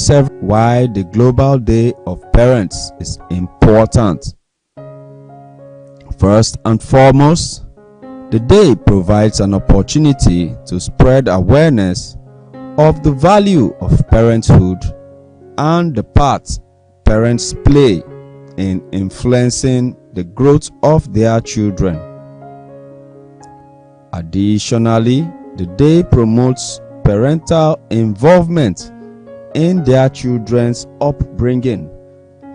several why the Global Day of Parents is important. First and foremost, the day provides an opportunity to spread awareness of the value of parenthood and the part parents play in influencing the growth of their children. Additionally, the day promotes parental involvement in their children's upbringing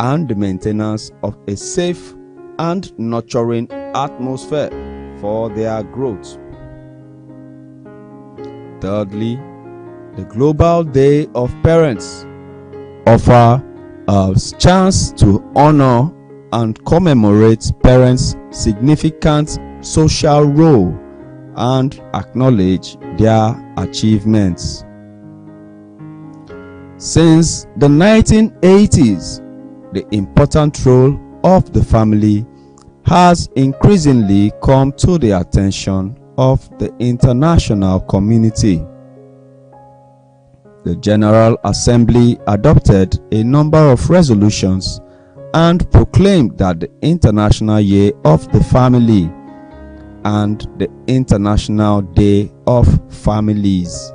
and the maintenance of a safe and nurturing atmosphere for their growth. Thirdly, the Global Day of Parents offers a chance to honor and commemorate parents' significant social role and acknowledge their achievements. Since the 1980s, the important role of the family has increasingly come to the attention of the international community. The General Assembly adopted a number of resolutions and proclaimed that the International Year of the Family and the International Day of Families,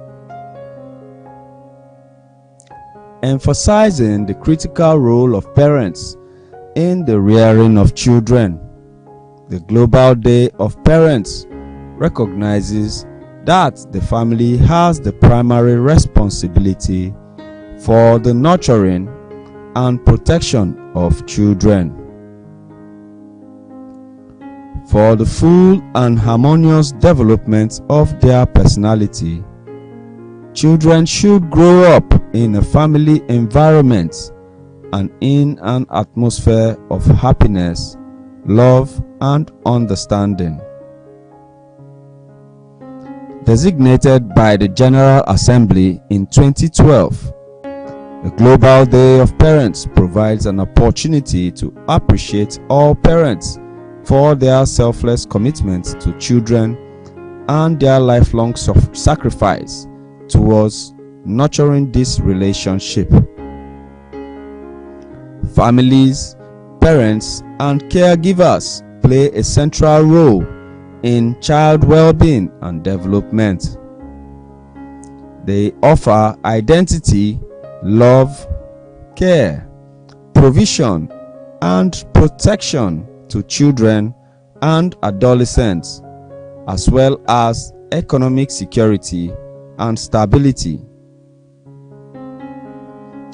emphasizing the critical role of parents in the rearing of children. The Global Day of Parents recognizes that the family has the primary responsibility for the nurturing and protection of children. For the full and harmonious development of their personality, children should grow up in a family environment and in an atmosphere of happiness, love, and understanding. Designated by the General Assembly in 2012, the Global Day of Parents provides an opportunity to appreciate all parents for their selfless commitment to children and their lifelong sacrifice towards nurturing this relationship. Families, parents, and caregivers play a central role in child well-being and development. They offer identity, love, care, provision, and protection to children and adolescents, as well as economic security and stability.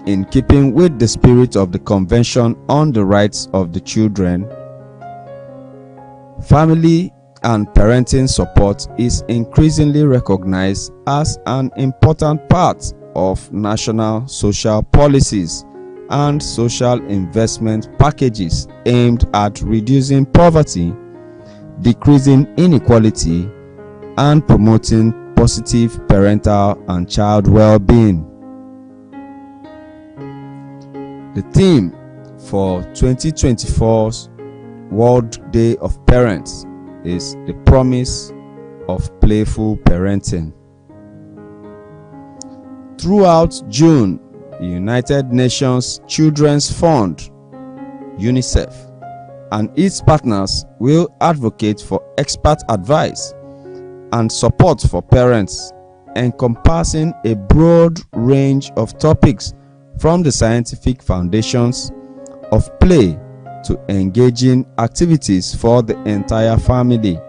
In keeping with the spirit of the Convention on the Rights of the Children, family and parenting support is increasingly recognized as an important part of national social policies and social investment packages aimed at reducing poverty, decreasing inequality, and promoting positive parental and child well-being. The theme for 2024's World Day of Parents is the promise of playful parenting. Throughout June, the United Nations Children's Fund, UNICEF, and its partners will advocate for expert advice and support for parents, encompassing a broad range of topics from the scientific foundations of play to engaging activities for the entire family.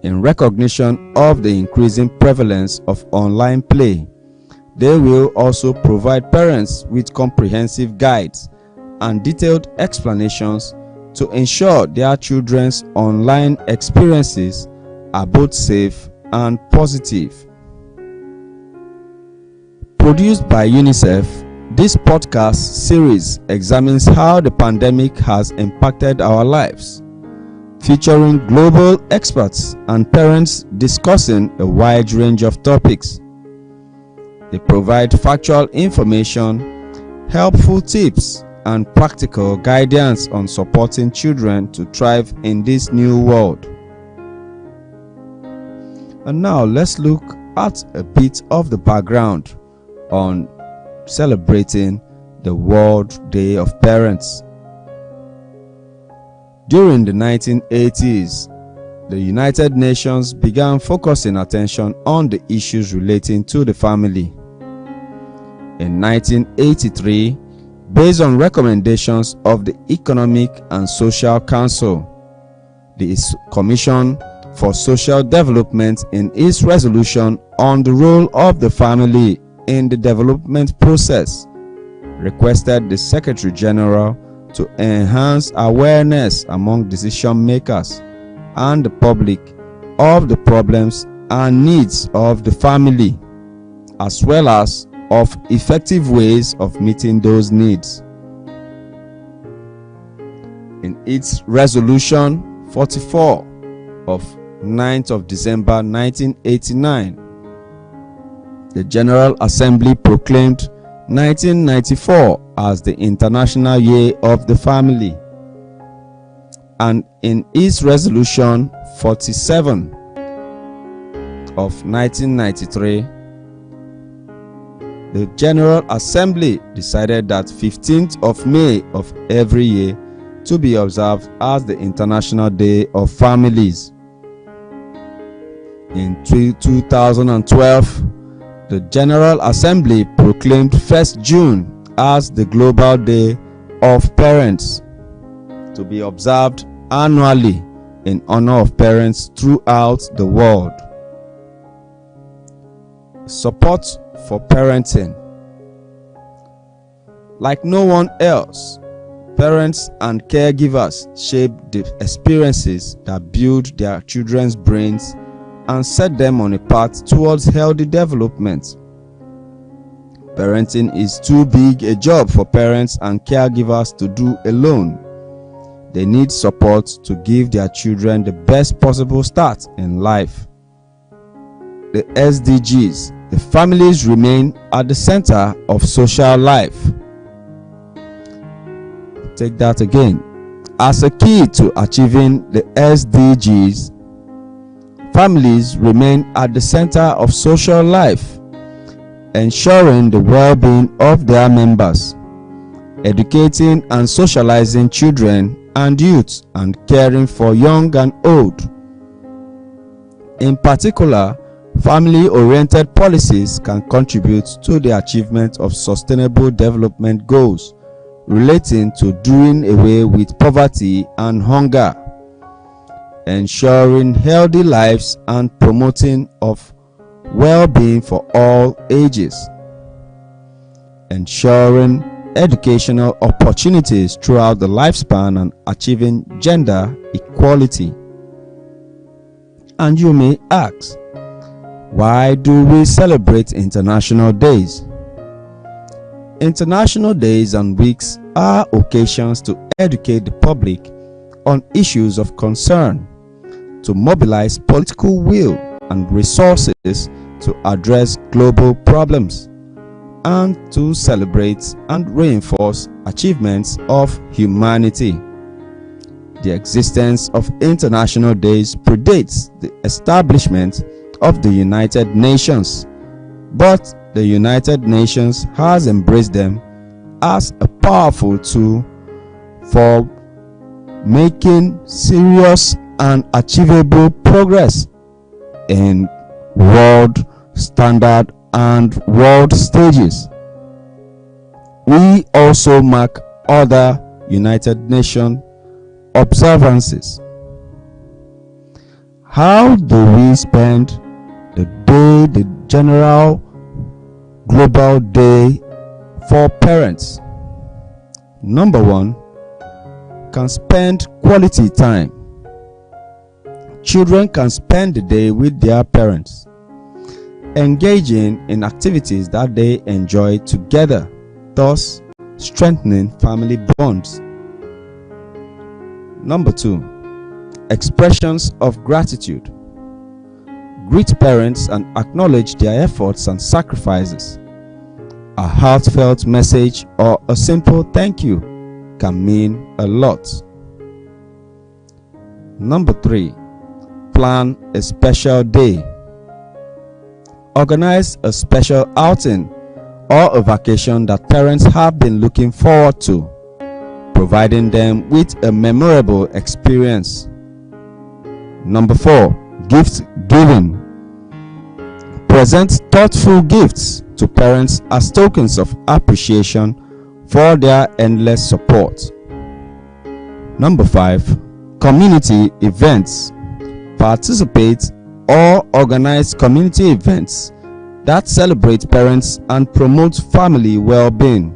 In recognition of the increasing prevalence of online play, they will also provide parents with comprehensive guides and detailed explanations to ensure their children's online experiences are both safe and positive. Produced by UNICEF, this podcast series examines how the pandemic has impacted our lives, featuring global experts and parents discussing a wide range of topics. They provide factual information, helpful tips, and practical guidance on supporting children to thrive in this new world. And now let's look at a bit of the background on celebrating the World Day of Parents. During the 1980s, the United Nations began focusing attention on the issues relating to the family. In 1983, based on recommendations of the Economic and Social Council, the Commission for Social Development, in its resolution on the role of the family in the development process, requested the Secretary General to enhance awareness among decision makers and the public of the problems and needs of the family, as well as of effective ways of meeting those needs. In its resolution 44 of 9th of December 1989, the General Assembly proclaimed 1994 as the International Year of the Family, and in its resolution 47 of 1993, the General Assembly decided that 15th of May of every year to be observed as the International Day of Families. In 2012, the General Assembly proclaimed 1st June as the Global Day of Parents, to be observed annually in honor of parents throughout the world. Support for parenting. Like no one else, parents and caregivers shape the experiences that build their children's brains and set them on a path towards healthy development. Parenting is too big a job for parents and caregivers to do alone. They need support to give their children the best possible start in life. The SDGs, the families remain at the center of social life. Take that again. As a key to achieving the SDGs, families remain at the center of social life, ensuring the well-being of their members, educating and socializing children and youth, and caring for young and old. In particular, family-oriented policies can contribute to the achievement of sustainable development goals relating to doing away with poverty and hunger, ensuring healthy lives and promoting of well-being for all ages, ensuring educational opportunities throughout the lifespan, and achieving gender equality. And you may ask, why do we celebrate international days? International days and weeks are occasions to educate the public on issues of concern, to mobilize political will and resources to address global problems, and to celebrate and reinforce achievements of humanity. The existence of international days predates the establishment of the United Nations, but the United Nations has embraced them as a powerful tool for making serious and achievable progress in world standard and world stages. We also mark other United Nations observances. How do we spend the day, the general Global Day for Parents? Number one, can spend quality time. Children can spend the day with their parents, engaging in activities that they enjoy together, thus strengthening family bonds. Number two, expressions of gratitude. Greet parents and acknowledge their efforts and sacrifices. A heartfelt message or a simple thank you can mean a lot. Number three, plan a special day. Organize a special outing or a vacation that parents have been looking forward to, providing them with a memorable experience. Number 4, gift giving. Present thoughtful gifts to parents as tokens of appreciation for their endless support. Number 5, community events. Participate or organize community events that celebrate parents and promote family well-being.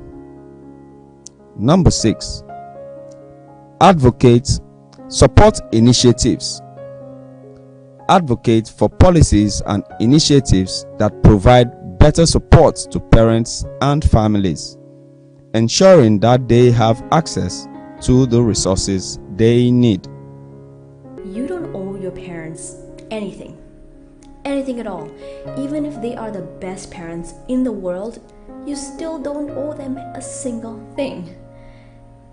Number 6, advocate, support initiatives. Advocate for policies and initiatives that provide better support to parents and families, ensuring that they have access to the resources they need. You don't owe your parents anything at all. Even if they are the best parents in the world, you still don't owe them a single thing.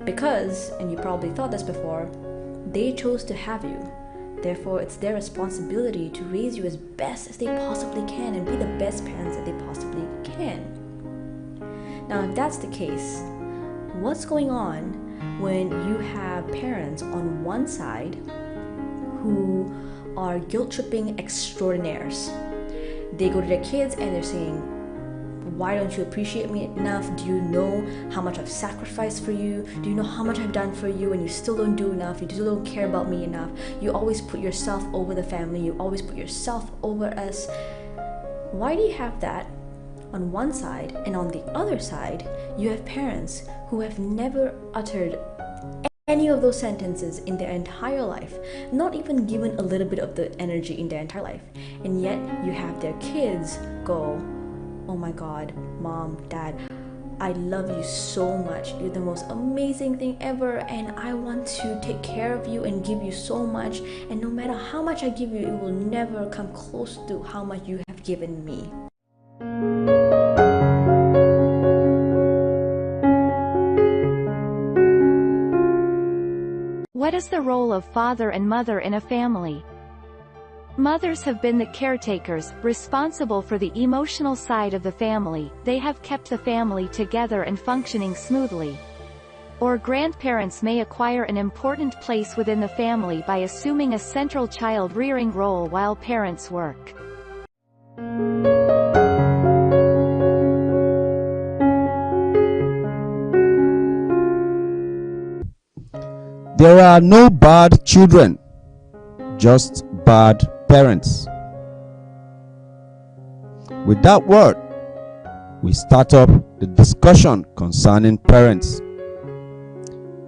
Because, and you probably thought this before, they chose to have you. Therefore, it's their responsibility to raise you as best as they possibly can and be the best parents that they possibly can. Now, if that's the case, what's going on when you have parents on one side who are guilt-tripping extraordinaires? They go to their kids and they're saying, why don't you appreciate me enough? Do you know how much I've sacrificed for you? Do you know how much I've done for you? And you still don't do enough. You still don't care about me enough. You always put yourself over the family. You always put yourself over us. Why do you have that on one side? And on the other side, you have parents who have never uttered any of those sentences in their entire life, not even given a little bit of the energy in their entire life. And yet you have their kids go, oh my God, mom, dad, I love you so much. You're the most amazing thing ever, and I want to take care of you and give you so much. And no matter how much I give you, it will never come close to how much you have given me. What is the role of father and mother in a family? Mothers have been the caretakers, responsible for the emotional side of the family. They have kept the family together and functioning smoothly. Or grandparents may acquire an important place within the family by assuming a central child-rearing role while parents work. There are no bad children, just bad parents. With that word, we start up the discussion concerning parents.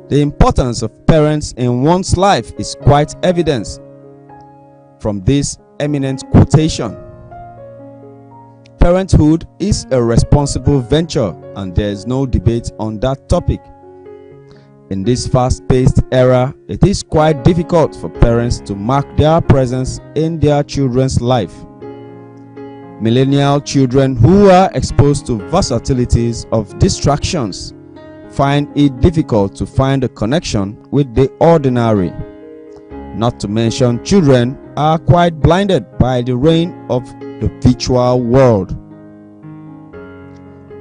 The importance of parents in one's life is quite evident from this eminent quotation. Parenthood is a responsible venture, and there is no debate on that topic. In this fast-paced era, it is quite difficult for parents to mark their presence in their children's life. Millennial children who are exposed to versatilities of distractions find it difficult to find a connection with the ordinary. Not to mention, children are quite blinded by the reign of the virtual world.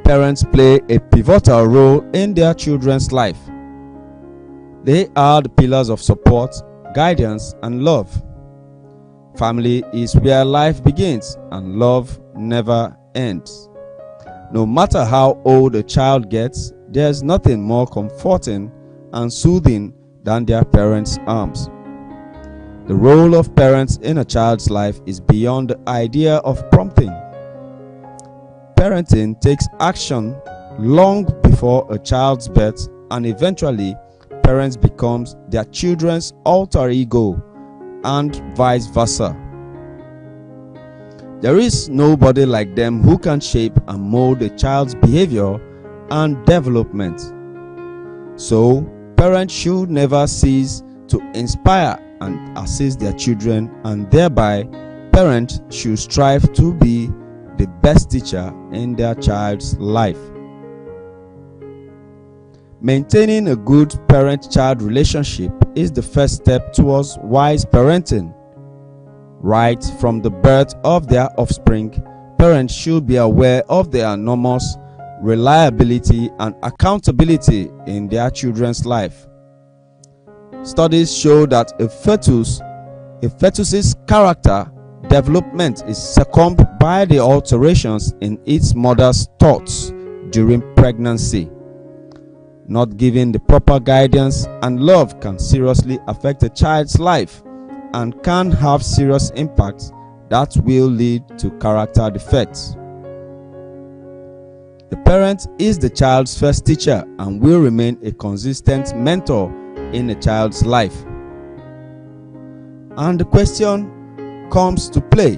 Parents play a pivotal role in their children's life. They are the pillars of support, guidance, and love. Family is where life begins and love never ends. No matter how old a child gets, there's nothing more comforting and soothing than their parents' arms. The role of parents in a child's life is beyond the idea of prompting. Parenting takes action long before a child's birth, and eventually parents becomes their children's alter ego, and vice versa. There is nobody like them who can shape and mold a child's behavior and development. So, parents should never cease to inspire and assist their children, and thereby parents should strive to be the best teacher in their child's life. Maintaining a good parent-child relationship is the first step towards wise parenting. Right from the birth of their offspring, parents should be aware of the enormous reliability, and accountability in their children's life. Studies show that a fetus's character development is seconded by the alterations in its mother's thoughts during pregnancy. Not giving the proper guidance and love can seriously affect a child's life and can have serious impacts that will lead to character defects. The parent is the child's first teacher and will remain a consistent mentor in a child's life. And the question comes to play: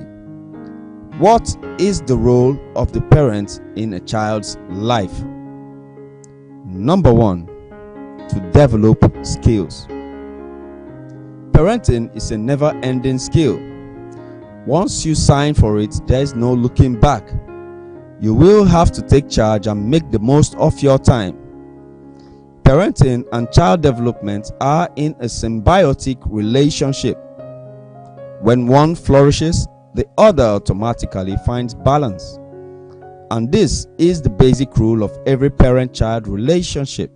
what is the role of the parent in a child's life? Number 1, to develop skills. Parenting is a never-ending skill. Once you sign for it, there is no looking back. You will have to take charge and make the most of your time. Parenting and child development are in a symbiotic relationship. When one flourishes, the other automatically finds balance. And this is the basic rule of every parent-child relationship.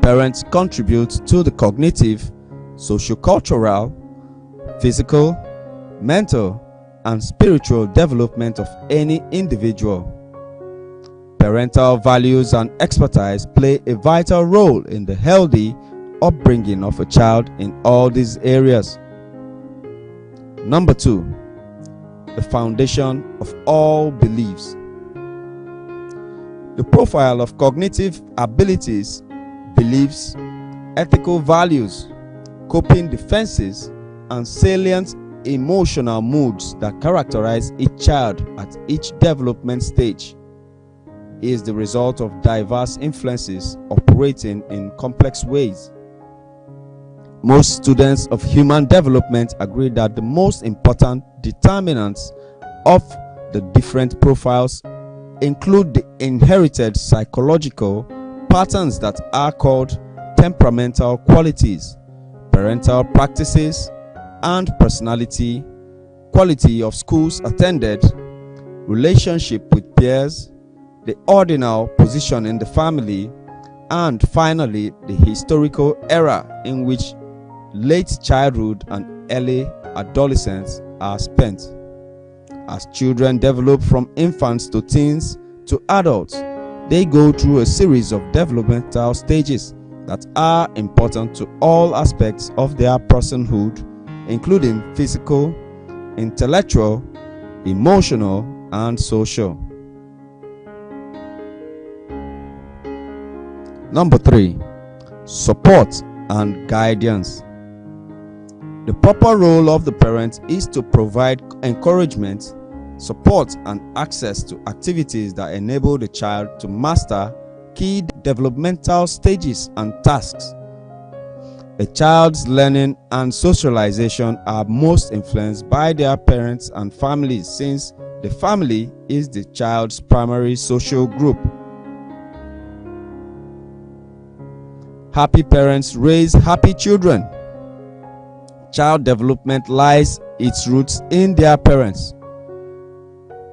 Parents contribute to the cognitive, socio-cultural, physical, mental, and spiritual development of any individual. Parental values and expertise play a vital role in the healthy upbringing of a child in all these areas. Number 2, the foundation of all beliefs. The profile of cognitive abilities, beliefs, ethical values, coping defenses, and salient emotional moods that characterize each child at each development stage is the result of diverse influences operating in complex ways. Most students of human development agree that the most important determinants of the different profiles include the inherited psychological patterns that are called temperamental qualities, parental practices, and personality, quality of schools attended, relationship with peers, the ordinal position in the family, and finally the historical era in which late childhood and early adolescence are spent. As children develop from infants to teens to adults, they go through a series of developmental stages that are important to all aspects of their personhood, including physical, intellectual, emotional, and social. Number 3, support and guidance. The proper role of the parent is to provide encouragement, support, and access to activities that enable the child to master key developmental stages and tasks. A child's learning and socialization are most influenced by their parents and families, since the family is the child's primary social group. Happy parents raise happy children. Child development lies its roots in their parents.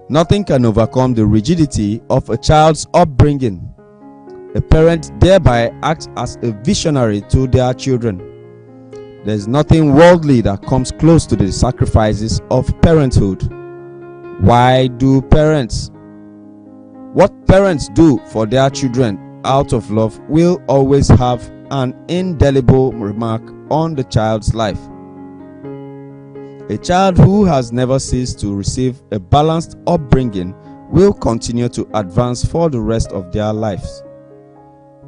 Nothing can overcome the rigidity of a child's upbringing. A parent thereby acts as a visionary to their children. There is nothing worldly that comes close to the sacrifices of parenthood. What parents do for their children out of love will always have an indelible remark on the child's life. A child who has never ceased to receive a balanced upbringing will continue to advance for the rest of their lives.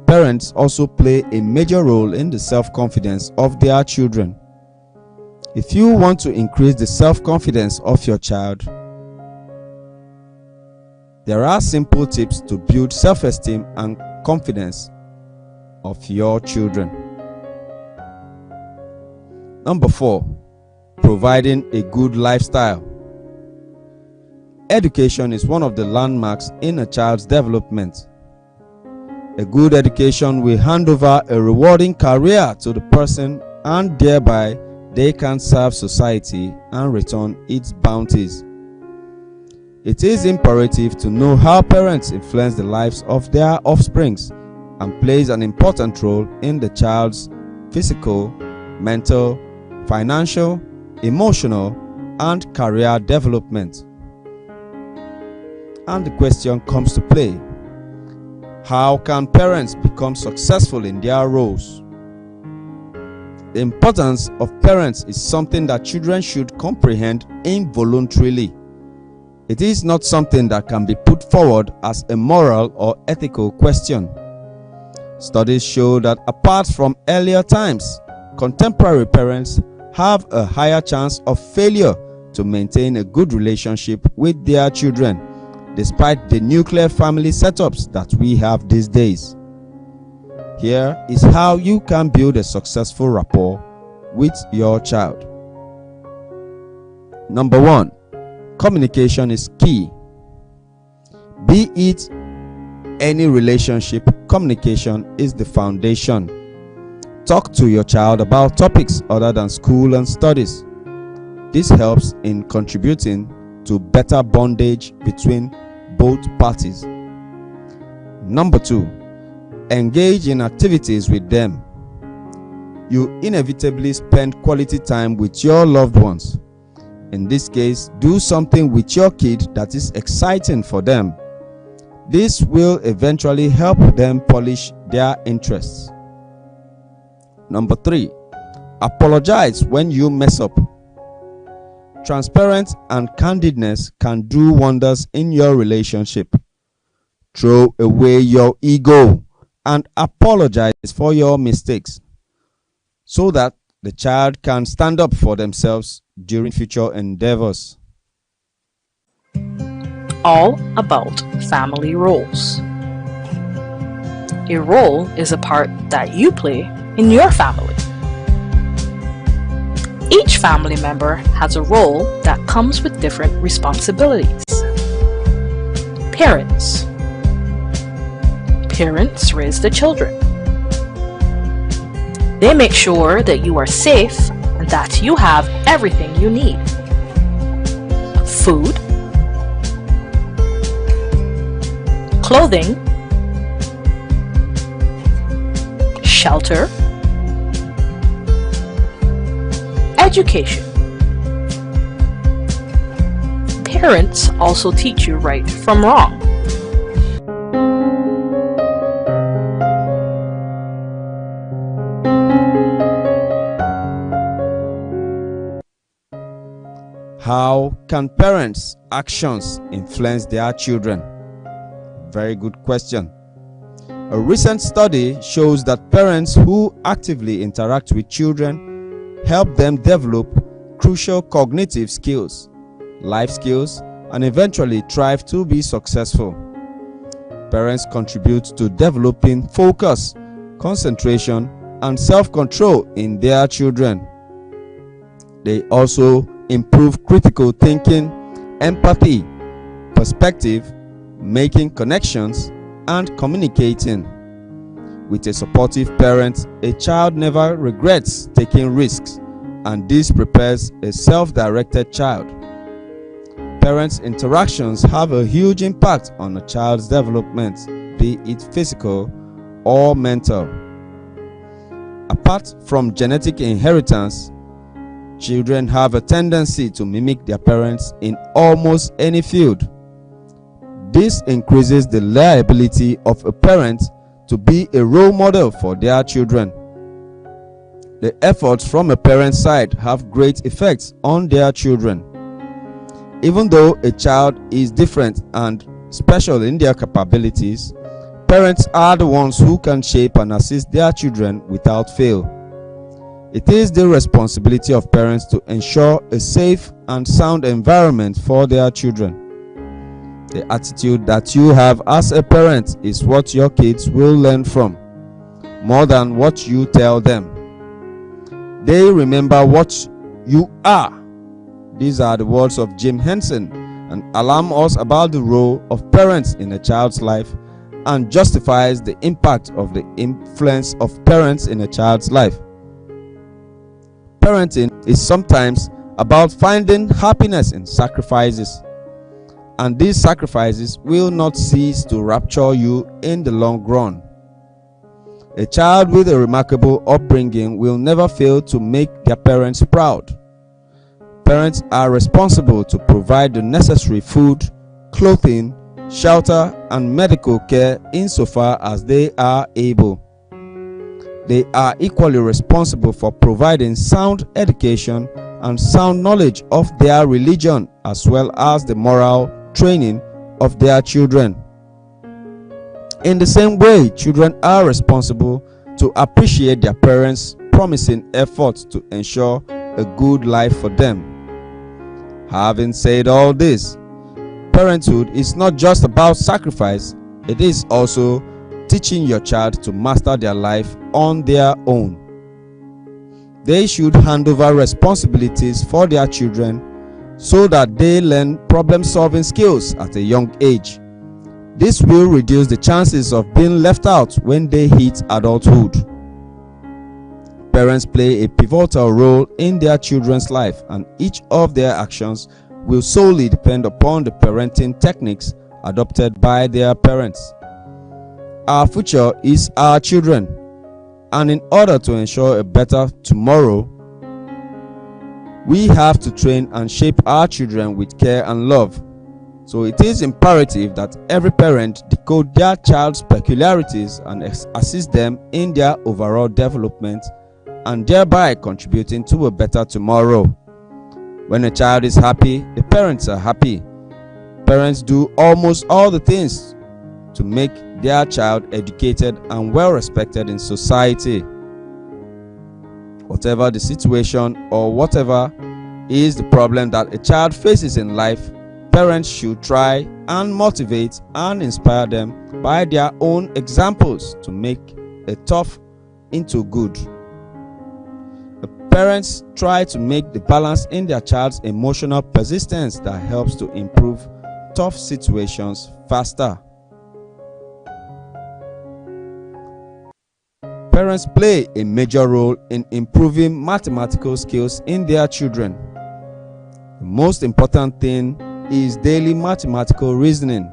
Parents also play a major role in the self-confidence of their children. If you want to increase the self-confidence of your child, there are simple tips to build self-esteem and confidence of your children. Number 4, providing a good lifestyle. Education is one of the landmarks in a child's development. A good education will hand over a rewarding career to the person, and thereby they can serve society and return its bounties. It is imperative to know how parents influence the lives of their offsprings and plays an important role in the child's physical, mental, financial, emotional, and career development. And the question comes to play: how can parents become successful in their roles? The importance of parents is something that children should comprehend involuntarily. It is not something that can be put forward as a moral or ethical question. Studies show that apart from earlier times, contemporary parents have a higher chance of failure to maintain a good relationship with their children, despite the nuclear family setups that we have these days. Here is how you can build a successful rapport with your child. Number 1, communication is key. Be it any relationship, communication is the foundation. Talk to your child about topics other than school and studies. This helps in contributing to better bondage between both parties. Number 2, engage in activities with them. You inevitably spend quality time with your loved ones. In this case, do something with your kid that is exciting for them. This will eventually help them polish their interests. Number 3, apologize when you mess up. Transparency and candidness can do wonders in your relationship. Throw away your ego and apologize for your mistakes so that the child can stand up for themselves during future endeavors. All about family roles. A role is a part that you play in your family. Each family member has a role that comes with different responsibilities. Parents. Parents raise the children. They make sure that you are safe and that you have everything you need. Food, clothing, shelter, education. Parents also teach you right from wrong. How can parents' actions influence their children? Very good question. A recent study shows that parents who actively interact with children help them develop crucial cognitive skills, life skills, and eventually thrive to be successful. Parents contribute to developing focus, concentration, and self-control in their children. They also improve critical thinking, empathy, perspective, making connections, and communicating. With a supportive parent, a child never regrets taking risks, and this prepares a self-directed child. Parents' interactions have a huge impact on a child's development, be it physical or mental. Apart from genetic inheritance, children have a tendency to mimic their parents in almost any field. This increases the liability of a parent to be a role model for their children. The efforts from a parent's side have great effects on their children. Even though a child is different and special in their capabilities, parents are the ones who can shape and assist their children without fail. It is the responsibility of parents to ensure a safe and sound environment for their children. The attitude that you have as a parent is what your kids will learn from, more than what you tell them. They remember what you are. These are the words of Jim Henson, and alarm us about the role of parents in a child's life and justifies the impact of the influence of parents in a child's life. Parenting is sometimes about finding happiness in sacrifices. and these sacrifices will not cease to rapture you in the long run. A child with a remarkable upbringing will never fail to make their parents proud. Parents are responsible to provide the necessary food, clothing, shelter, and medical care insofar as they are able. They are equally responsible for providing sound education and sound knowledge of their religion, as well as the moral training of their children. In the same way, children are responsible to appreciate their parents' promising efforts to ensure a good life for them. Having said all this, parenthood is not just about sacrifice, it is also teaching your child to master their life on their own. They should hand over responsibilities for their children so that they learn problem-solving skills at a young age. This will reduce the chances of being left out when they hit adulthood. Parents play a pivotal role in their children's life, and each of their actions will solely depend upon the parenting techniques adopted by their parents. Our future is our children, and in order to ensure a better tomorrow, we have to train and shape our children with care and love. So it is imperative that every parent decode their child's peculiarities and assist them in their overall development, and thereby contributing to a better tomorrow. When a child is happy, the parents are happy. Parents do almost all the things to make their child educated and well respected in society. Whatever the situation or whatever is the problem that a child faces in life, parents should try and motivate and inspire them by their own examples to make a tough into good. The parents try to make the balance in their child's emotional persistence that helps to improve tough situations faster. Parents play a major role in improving mathematical skills in their children. The most important thing is daily mathematical reasoning.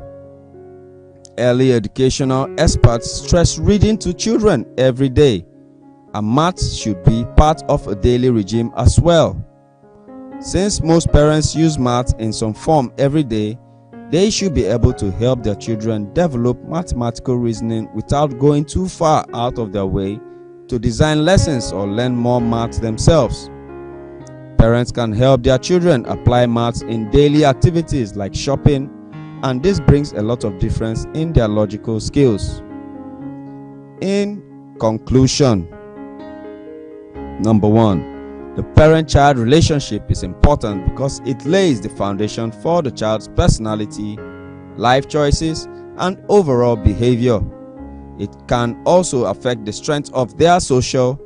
Early educational experts stress reading to children every day, and maths should be part of a daily regime as well. Since most parents use maths in some form every day, they should be able to help their children develop mathematical reasoning without going too far out of their way to design lessons or learn more maths themselves. Parents can help their children apply maths in daily activities like shopping, and this brings a lot of difference in their logical skills. In conclusion, number 1, the parent-child relationship is important because it lays the foundation for the child's personality, life choices, and overall behavior. It can also affect the strength of their social,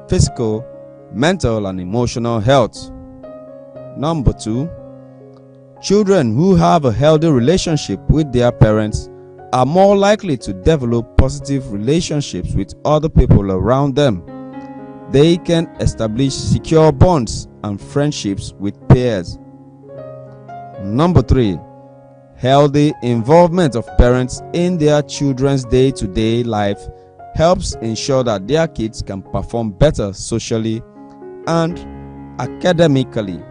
physical, mental, and emotional health. Number 2, children who have a healthy relationship with their parents are more likely to develop positive relationships with other people around them. They can establish secure bonds and friendships with peers. Number 3, healthy involvement of parents in their children's day-to-day life helps ensure that their kids can perform better socially and academically.